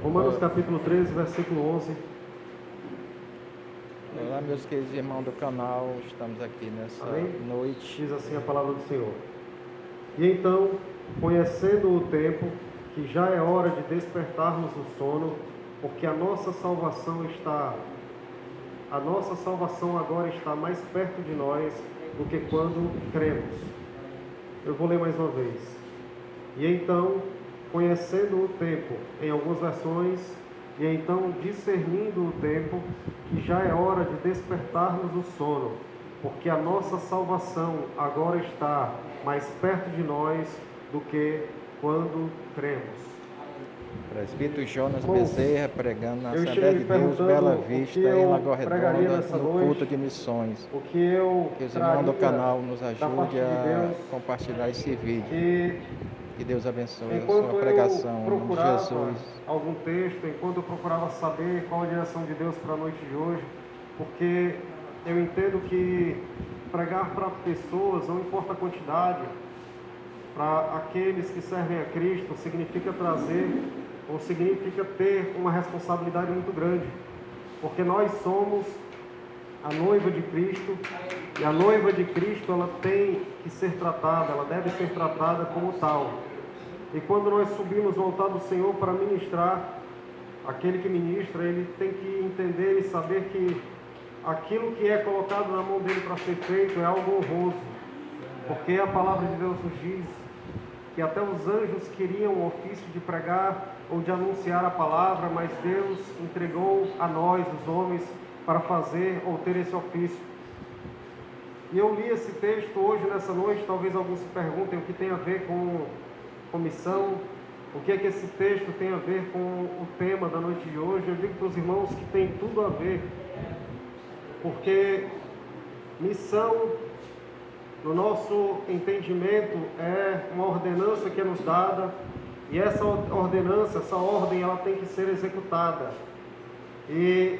Romanos capítulo 13, versículo 11. Olá, meus queridos irmãos do canal, estamos aqui nessa Amém? noite. Diz assim a palavra do Senhor. E então, conhecendo o tempo, que já é hora de despertarmos do sono, porque a nossa salvação agora está mais perto de nós do que quando cremos. Eu vou ler mais uma vez. E então, conhecendo o tempo, em algumas versões, e então discernindo o tempo, que já é hora de despertarmos do sono, porque a nossa salvação agora está mais perto de nós do que quando cremos. Presbítero Jonas Irmãos, Bezerra pregando na eu Assembleia estive de Deus, perguntando Bela o que Vista, eu em Lagoa pregaria Redonda, nessa no noite, culto de missões. o que eu Que os irmãos do traria canal nos da parte ajudem de a Deus, compartilhar esse vídeo. que Que Deus abençoe a enquanto sua eu pregação, em nome de procurava Jesus. algum texto, enquanto eu procurava saber qual a direção de Deus para a noite de hoje, porque eu entendo que pregar para pessoas, não importa a quantidade, para aqueles que servem a Cristo, significa trazer, ou significa ter uma responsabilidade muito grande, porque nós somos a noiva de Cristo, e a noiva de Cristo ela tem que ser tratada, ela deve ser tratada como tal. E quando nós subimos no altar do Senhor para ministrar, aquele que ministra, ele tem que entender e saber que aquilo que é colocado na mão dele para ser feito é algo honroso, porque a palavra de Deus nos diz que até os anjos queriam o ofício de pregar ou de anunciar a palavra, mas Deus entregou a nós, os homens, para fazer ou ter esse ofício. E eu li esse texto hoje, nessa noite, talvez alguns se perguntem o que tem a ver com missão, o que é que esse texto tem a ver com o tema da noite de hoje. Eu digo para os irmãos que tem tudo a ver, porque missão, no nosso entendimento, é uma ordenança que é nos dada, e essa ordenança, essa ordem, ela tem que ser executada. E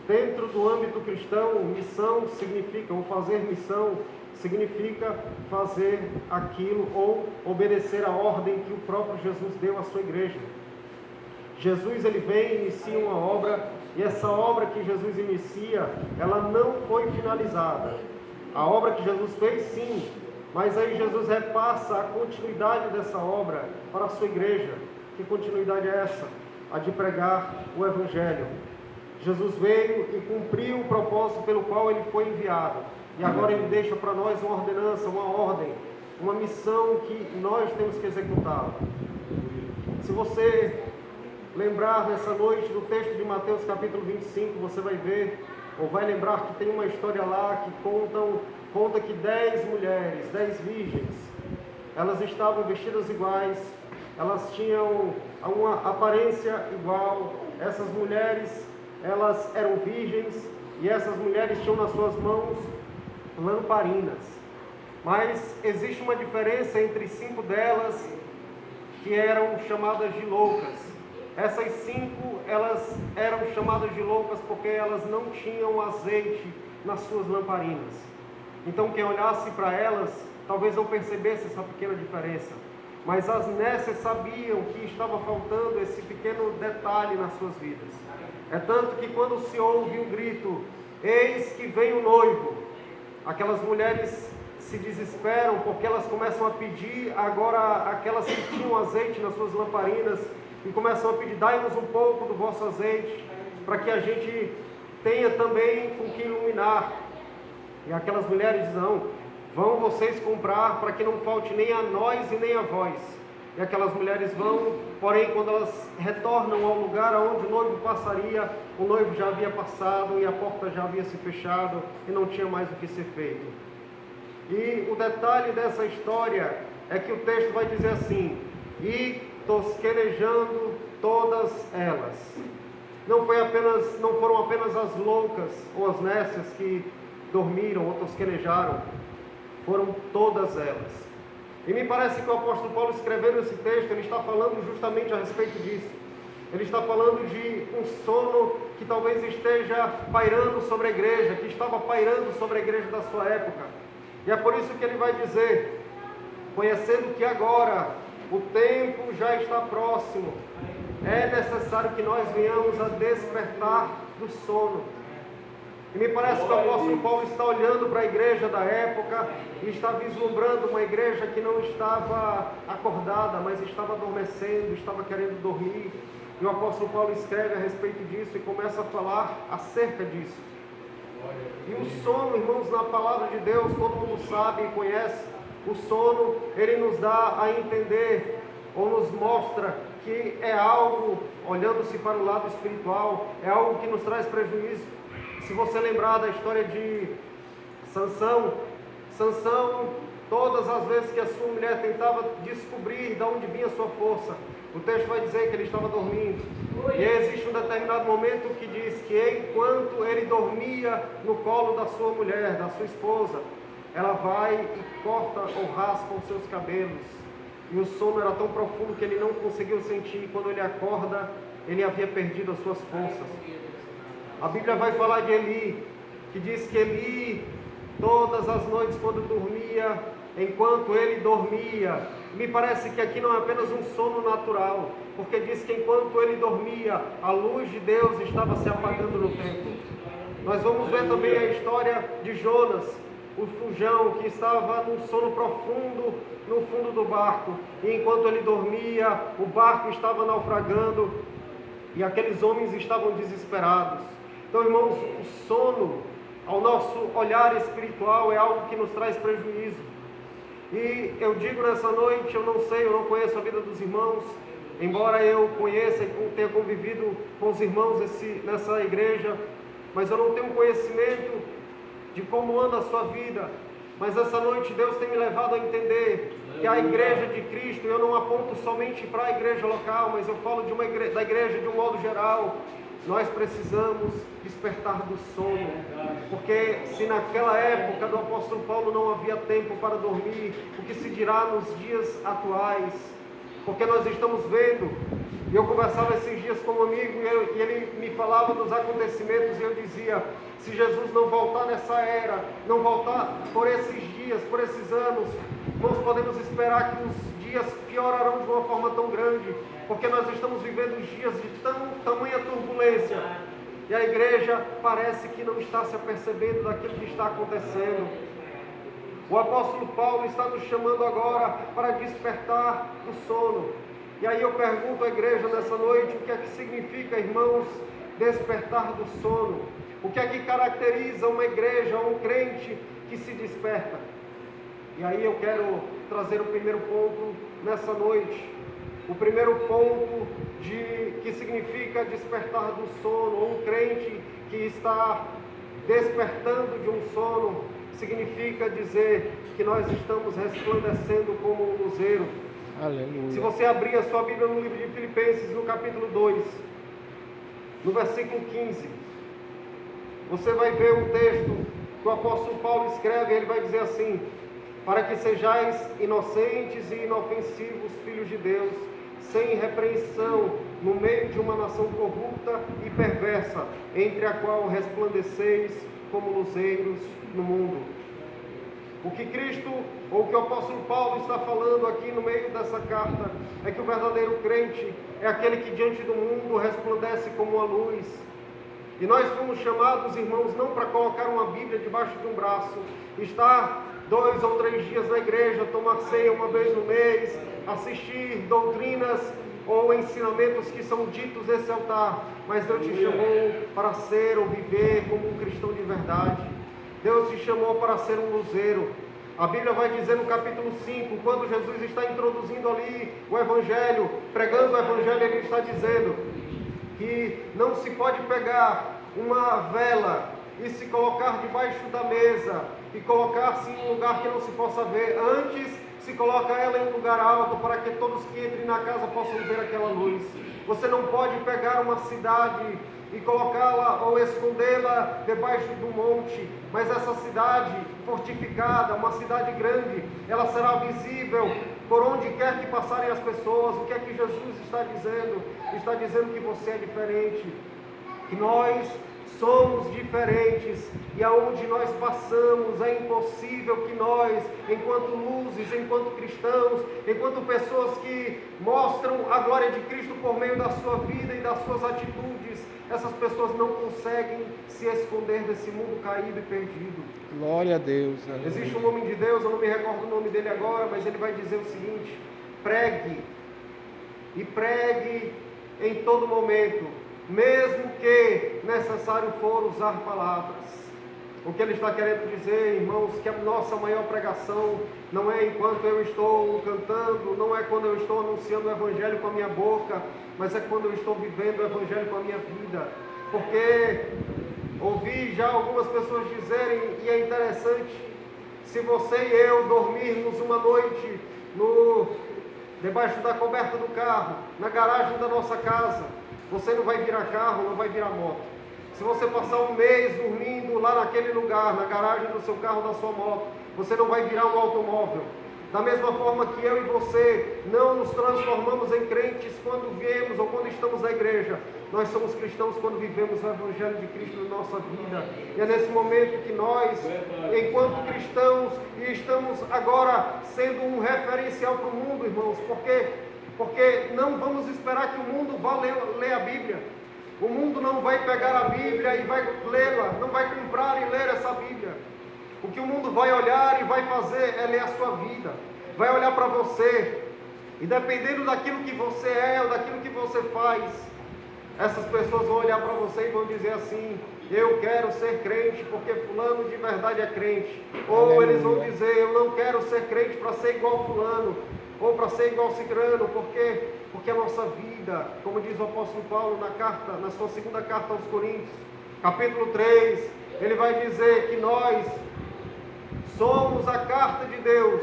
dentro do âmbito cristão, missão significa, ou fazer missão, significa fazer aquilo ou obedecer a ordem que o próprio Jesus deu à sua igreja. Jesus, ele vem e inicia uma obra, e essa obra que Jesus inicia, ela não foi finalizada. A obra que Jesus fez, sim, mas aí Jesus repassa a continuidade dessa obra para a sua igreja. Que continuidade é essa? A de pregar o Evangelho. Jesus veio e cumpriu o propósito pelo qual ele foi enviado. E agora ele deixa para nós uma ordenança, uma ordem, uma missão que nós temos que executar. Se você lembrar nessa noite do texto de Mateus capítulo 25, você vai ver, ou vai lembrar que tem uma história lá que conta que 10 mulheres, 10 virgens, elas estavam vestidas iguais, elas tinham uma aparência igual. Essas mulheres, elas eram virgens, e essas mulheres tinham nas suas mãos lamparinas. Mas existe uma diferença entre 5 delas que eram chamadas de loucas. Essas 5, elas eram chamadas de loucas porque elas não tinham azeite nas suas lamparinas. Então quem olhasse para elas, talvez não percebesse essa pequena diferença. Mas as nécias sabiam que estava faltando esse pequeno detalhe nas suas vidas. É tanto que quando se ouve um grito, eis que vem o noivo, aquelas mulheres se desesperam porque elas começam a pedir agora, aquelas que tinham azeite nas suas lamparinas, e começam a pedir, dai-nos um pouco do vosso azeite, para que a gente tenha também com que iluminar. E aquelas mulheres dizem, não, vão vocês comprar para que não falte nem a nós e nem a vós. E aquelas mulheres vão, porém quando elas retornam ao lugar onde o noivo passaria, o noivo já havia passado e a porta já havia se fechado e não tinha mais o que ser feito. E o detalhe dessa história é que o texto vai dizer assim, e tosquelejando todas elas. Não foram apenas as loucas ou as nécias que dormiram ou tosquelejaram, foram todas elas. E me parece que o apóstolo Paulo, escrevendo esse texto, ele está falando justamente a respeito disso. Ele está falando de um sono que talvez esteja pairando sobre a igreja, que estava pairando sobre a igreja da sua época. E é por isso que ele vai dizer, conhecendo que agora o tempo já está próximo, é necessário que nós venhamos a despertar do sono. E me parece que o apóstolo Paulo está olhando para a igreja da época e está vislumbrando uma igreja que não estava acordada, mas estava adormecendo, estava querendo dormir. E o apóstolo Paulo escreve a respeito disso e começa a falar acerca disso. E o sono, irmãos, na palavra de Deus, todo mundo sabe e conhece. O sono, ele nos dá a entender ou nos mostra que é algo, olhando-se para o lado espiritual, é algo que nos traz prejuízo. Se você lembrar da história de Sansão, todas as vezes que a sua mulher tentava descobrir de onde vinha a sua força, o texto vai dizer que ele estava dormindo. E existe um determinado momento que diz que enquanto ele dormia no colo da sua mulher, da sua esposa, ela vai e corta ou raspa os seus cabelos. E o sono era tão profundo que ele não conseguiu sentir. E quando ele acorda, ele havia perdido as suas forças. A Bíblia vai falar de Eli, que diz que Eli, todas as noites quando dormia, enquanto ele dormia, me parece que aqui não é apenas um sono natural, porque diz que enquanto ele dormia, a luz de Deus estava se apagando no templo. Nós vamos ver também a história de Jonas, o fujão que estava num sono profundo no fundo do barco, e enquanto ele dormia, o barco estava naufragando, e aqueles homens estavam desesperados. Então, irmãos, o sono, ao nosso olhar espiritual, é algo que nos traz prejuízo. E eu digo nessa noite, eu não sei, eu não conheço a vida dos irmãos, embora eu conheça e tenha convivido com os irmãos nessa igreja, mas eu não tenho conhecimento de como anda a sua vida. Mas essa noite Deus tem me levado a entender que a igreja de Cristo, eu não aponto somente para a igreja local, mas eu falo da igreja de um modo geral. Nós precisamos despertar do sono, porque se naquela época do apóstolo Paulo não havia tempo para dormir, o que se dirá nos dias atuais? Porque nós estamos vendo, e eu conversava esses dias com um amigo, e ele me falava dos acontecimentos, e eu dizia, se Jesus não voltar nessa era, não voltar por esses dias, por esses anos, nós podemos esperar que os dias piorarão de uma forma tão grande, porque nós estamos vivendo dias de tamanha turbulência, e a igreja parece que não está se apercebendo daquilo que está acontecendo. O apóstolo Paulo está nos chamando agora para despertar do sono. E aí eu pergunto à igreja nessa noite, o que é que significa, irmãos, despertar do sono? O que é que caracteriza uma igreja, um crente que se desperta? E aí eu quero trazer o primeiro ponto nessa noite. O primeiro ponto que significa despertar do sono, ou um crente que está despertando de um sono, significa dizer que nós estamos resplandecendo como um luzeiro. Aleluia. Se você abrir a sua Bíblia no livro de Filipenses, no capítulo 2, no versículo 15, você vai ver um texto que o apóstolo Paulo escreve, ele vai dizer assim: para que sejais inocentes e inofensivos filhos de Deus, sem repreensão, no meio de uma nação corrupta e perversa, entre a qual resplandeceis como luzeiros no mundo. O que Cristo, ou o que o apóstolo Paulo está falando aqui no meio dessa carta, é que o verdadeiro crente é aquele que diante do mundo resplandece como uma luz. E nós fomos chamados, irmãos, não para colocar uma Bíblia debaixo de um braço, estar 2 ou 3 dias na igreja, tomar ceia uma vez no mês, assistir doutrinas ou ensinamentos que são ditos nesse altar, mas Deus te chamou para ser ou viver como um cristão de verdade. Deus te chamou para ser um luzeiro. A Bíblia vai dizer no capítulo 5, quando Jesus está introduzindo ali o Evangelho, pregando o Evangelho, ele está dizendo que não se pode pegar uma vela e se colocar debaixo da mesa e colocar-se em um lugar que não se possa ver. Antes se coloca ela em um lugar alto para que todos que entrem na casa possam ver aquela luz. Você não pode pegar uma cidade e colocá-la ou escondê-la debaixo do monte, mas essa cidade fortificada, uma cidade grande, ela será visível por onde quer que passarem as pessoas. O que é que Jesus está dizendo? Está dizendo que você é diferente, que nós somos diferentes, e aonde nós passamos é impossível que nós, enquanto luzes, enquanto cristãos, enquanto pessoas que mostram a glória de Cristo por meio da sua vida e das suas atitudes, essas pessoas não conseguem se esconder desse mundo caído e perdido. Glória a Deus. Aleluia. Existe um homem de Deus, eu não me recordo o nome dele agora, mas ele vai dizer o seguinte: pregue, e pregue em todo momento, mesmo que necessário for usar palavras. O que ele está querendo dizer, irmãos, que a nossa maior pregação não é enquanto eu estou cantando, não é quando eu estou anunciando o Evangelho com a minha boca, mas é quando eu estou vivendo o Evangelho com a minha vida. Porque ouvi já algumas pessoas dizerem, e é interessante, se você e eu dormirmos uma noite debaixo da coberta do carro, na garagem da nossa casa, você não vai virar carro, não vai virar moto. Se você passar um mês dormindo lá naquele lugar, na garagem do seu carro, da sua moto, você não vai virar um automóvel. Da mesma forma que eu e você não nos transformamos em crentes quando viemos ou quando estamos na igreja, nós somos cristãos quando vivemos o Evangelho de Cristo na nossa vida. E é nesse momento que nós, enquanto cristãos, estamos agora sendo um referencial para o mundo, irmãos, porque não vamos esperar que o mundo vá ler a Bíblia. O mundo não vai pegar a Bíblia e vai lê-la, não vai comprar e ler essa Bíblia. O que o mundo vai olhar e vai fazer é ler a sua vida, vai olhar para você, e dependendo daquilo que você é ou daquilo que você faz, essas pessoas vão olhar para você e vão dizer assim: eu quero ser crente porque fulano de verdade é crente. Ou eles vão dizer: eu não quero ser crente para ser igual fulano, ou para ser igual cicrano, porque a nossa vida, como diz o apóstolo Paulo na sua segunda carta aos Coríntios, capítulo 3, ele vai dizer que nós somos a carta de Deus,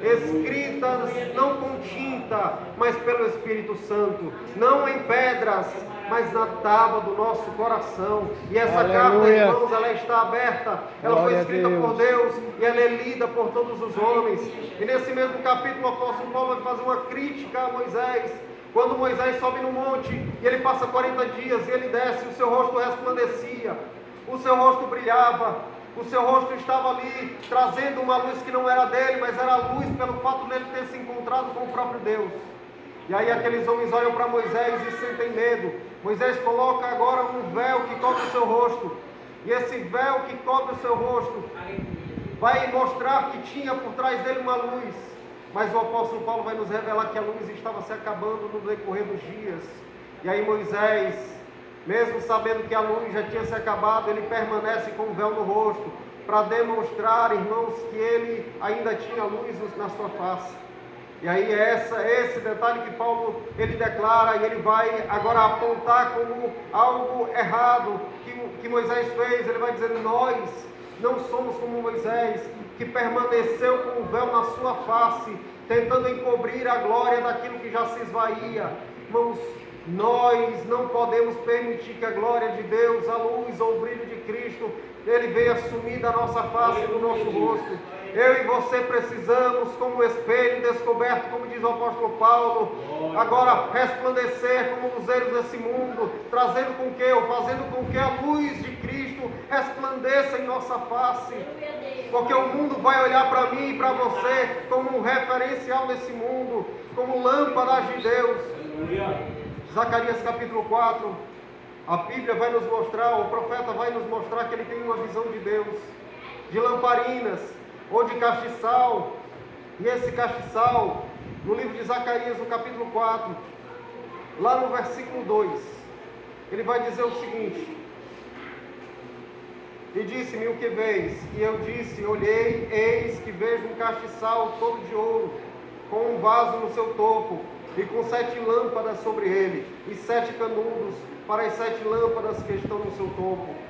escritas não com tinta, mas pelo Espírito Santo, não em pedras, mas na tábua do nosso coração. E essa carta, irmãos, ela está aberta, ela foi escrita por Deus e ela é lida por todos os homens. E nesse mesmo capítulo o apóstolo Paulo vai fazer uma crítica a Moisés. Quando Moisés sobe no monte e ele passa 40 dias e ele desce, o seu rosto resplandecia, o seu rosto brilhava, o seu rosto estava ali trazendo uma luz que não era dele, mas era a luz pelo fato dele ter se encontrado com o próprio Deus. E aí aqueles homens olham para Moisés e sentem medo. Moisés coloca agora um véu que cobre o seu rosto, e esse véu que cobre o seu rosto vai mostrar que tinha por trás dele uma luz. Mas o apóstolo Paulo vai nos revelar que a luz estava se acabando no decorrer dos dias. E aí Moisés, mesmo sabendo que a luz já tinha se acabado, ele permanece com o véu no rosto, para demonstrar, irmãos, que ele ainda tinha luz na sua face. E aí esse detalhe que Paulo ele declara, e ele vai agora apontar como algo errado que Moisés fez. Ele vai dizer: nós não somos como Moisés, que permaneceu com o véu na sua face, tentando encobrir a glória daquilo que já se esvaía. Irmãos, nós não podemos permitir que a glória de Deus, a luz ou o brilho de Cristo, ele venha sumir da nossa face e do nosso rosto. Eu e você precisamos, como um espelho descoberto, como diz o apóstolo Paulo, agora resplandecer como luzeiros desse mundo, trazendo com que, ou fazendo com que a luz de Cristo resplandeça em nossa face. Porque o mundo vai olhar para mim e para você como um referencial desse mundo, como lâmpadas de Deus. Zacarias capítulo 4, a Bíblia vai nos mostrar, o profeta vai nos mostrar que ele tem uma visão de Deus, de lamparinas, ou de castiçal. E esse castiçal, no livro de Zacarias, no capítulo 4, lá no versículo 2, ele vai dizer o seguinte: e disse-me: o que vês? E eu disse: olhei, eis que vejo um castiçal todo de ouro, com um vaso no seu topo, e com 7 lâmpadas sobre ele, e 7 canudos para as 7 lâmpadas que estão no seu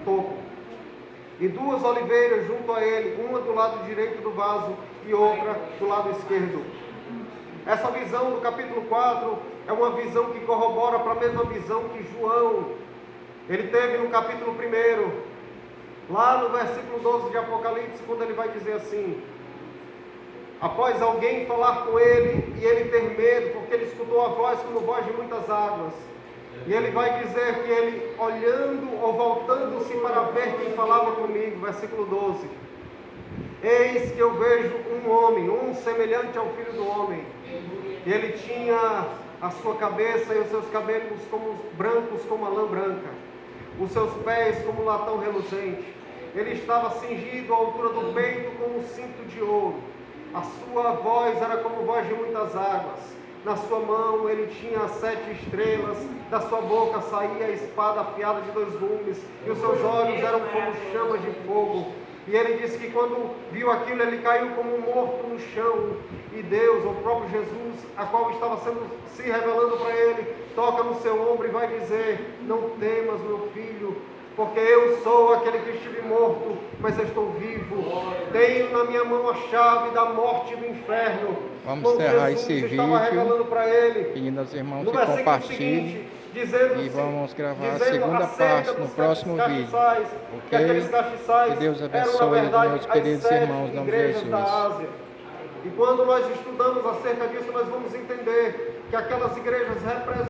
topo. E 2 oliveiras junto a ele, uma do lado direito do vaso e outra do lado esquerdo. Essa visão do capítulo 4 é uma visão que corrobora para a mesma visão que João ele teve no capítulo 1, lá no versículo 12 de Apocalipse, quando ele vai dizer assim: após alguém falar com ele e ele ter medo, porque ele escutou a voz como voz de muitas águas. E ele vai dizer que ele, olhando ou voltando-se para ver quem falava comigo, versículo 12: eis que eu vejo um homem, um semelhante ao Filho do Homem. E ele tinha a sua cabeça e os seus cabelos como brancos como a lã branca, os seus pés como latão reluzente. Ele estava cingido à altura do peito com um cinto de ouro. A sua voz era como voz de muitas águas. Na sua mão ele tinha 7 estrelas, da sua boca saía a espada afiada de 2 gumes, e os seus olhos eram como chamas de fogo. E ele disse que quando viu aquilo, ele caiu como morto no chão. E Deus, o próprio Jesus, a qual estava se revelando para ele, toca no seu ombro e vai dizer: não temas, meu filho, porque eu sou aquele que estive morto, mas eu estou vivo. Tenho na minha mão a chave da morte e do inferno. Vamos encerrar esse estava revelando para ele, pedindo aos irmãos no que versículo compartilhem seguinte, dizendo, e vamos gravar a dizendo segunda acerca parte no dos próximo vídeo. castiçais, que aqueles Ok? castiçais Que Deus eram, na abençoe verdade, meus as queridos 7 irmãos, em nome de igrejas da Jesus. Ásia. E quando nós estudamos acerca disso, nós vamos entender que aquelas igrejas representam